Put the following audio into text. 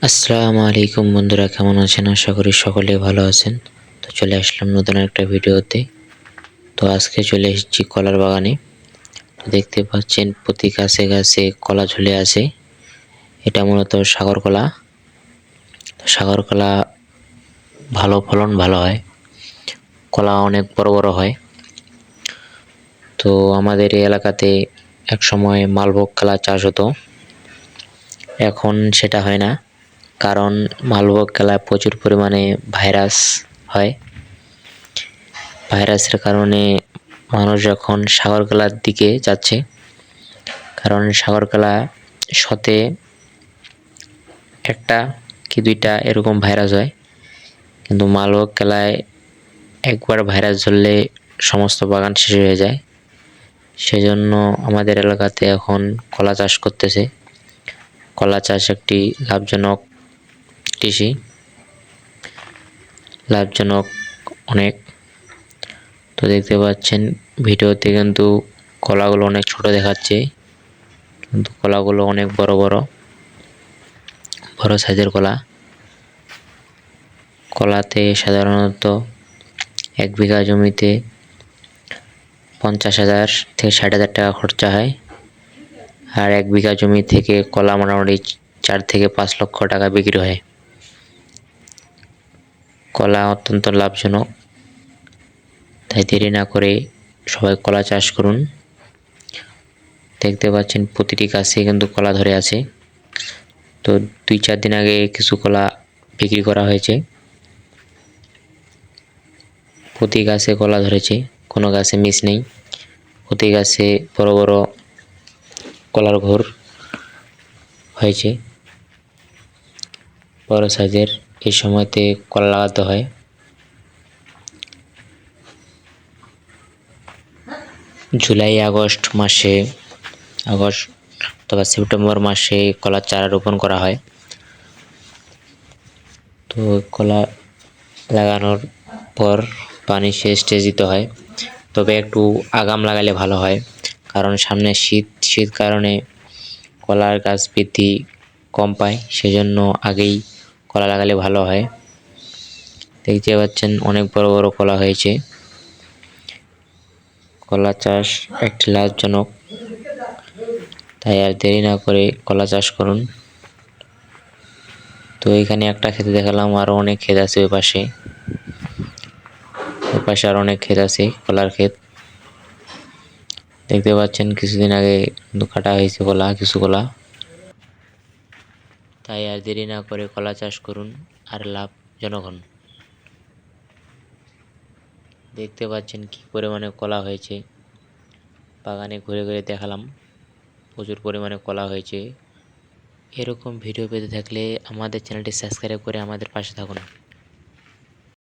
আসসালামু আলাইকুম বন্ধুরা, কেমন আছেন? আশা করি সকলেই ভালো আছেন। তো চলে আসলাম নতুন একটা ভিডিওতে। তো আজকে চলে এসেছি কলার বাগানে। তো দেখতে পাচ্ছেন প্রতি গাছে গাছে কলা ঝুলে আছে। এটা মূলত সাগর কলা। সাগর কলা ভালো ফলন ভালো হয়, কলা অনেক বড় বড় হয়। তো আমাদের এই এলাকাতে এক সময় মালভোগ কলা চাষ হতো, এখন সেটা হয় না, কারণ মালভোগ কলায় প্রচুর পরিমাণে ভাইরাস হয়। ভাইরাসের কারণে মানুষ এখন সাগর কলার দিকে যাচ্ছে, কারণ সাগর কলা শতে একটা কি দুইটা এরকম ভাইরাস হয়, কিন্তু মালভোগ কলায় একবার ভাইরাস ধরলে সমস্ত বাগান শেষ হয়ে যায়। সেজন্য আমাদের এলাকাতে এখন কলা চাষ করতেছে। কলা চাষ একটি লাভজনক কৃষি, লাভজনক অনেক। তো দেখতে পাচ্ছেন ভিডিওতে কিন্তু কলাগুলো অনেক ছোট দেখাচ্ছে, কিন্তু কলাগুলো অনেক বড় বড় সাইজের কলা। কলাতে সাধারণত 1 বিঘা জমিতে 50,000 থেকে 60,000 টাকা খরচা হয়, আর 1 বিঘা জমি থেকে কলা মোটামুটি 4 থেকে 5 লক্ষ টাকা বিক্রি হয়। কলা অত্যন্ত লাভজনক, তাই দেরি না করে সবাই কলা চাষ করুন। দেখতে পাচ্ছেন প্রতিটি গাছে কিন্তু কলা ধরে আছে। তো 2-4 দিন আগে কিছু কলা বিক্রি করা হয়েছে। প্রতি গাছে কলা ধরেছে, কোনো গাছে মিস নেই। প্রতি গাছে বড় বড় কলার ঘর হয়েছে, বড় সাইজের। এই সময়তে কলা লাগাতে হয়। জুলাই আগস্ট মাসে, আগস্ট অথবা সেপ্টেম্বর মাসে কলার চারা রোপণ করা হয়। তো কলা লাগানোর পর পানি সেচ দিতে হয়, তবে একটু আগাম লাগালে ভালো হয়, কারণ সামনে শীত কারণে কলার গাছ বৃদ্ধি কম পায়, সেজন্য আগেই কলা লাগালে ভালো হয়। দেখতে পাচ্ছেন অনেক বড় বড় কলা হয়েছে। কলা চাষ একটি লাভজনক, তাই আর দেরি না করে কলা চাষ করুন। তো এখানে একটা ক্ষেত দেখালাম, আরো অনেক ক্ষেত আছে ওই পাশে আর অনেক ক্ষেত আছে, কলার ক্ষেত। দেখতে পাচ্ছেন কিছুদিন আগে কাটা হয়েছে কলা, কিছু কলা। তাই আর দেরি না করে কলা চাষ করুন আর লাভজনক হন। দেখতে পাচ্ছেন কি পরিমাণে কলা হয়েছে, বাগানে ঘুরে ঘুরে দেখালাম, প্রচুর পরিমাণে কলা হয়েছে। এরকম ভিডিও পেতে থাকলে আমাদের চ্যানেলটি সাবস্ক্রাইব করে আমাদের পাশে থাকুন।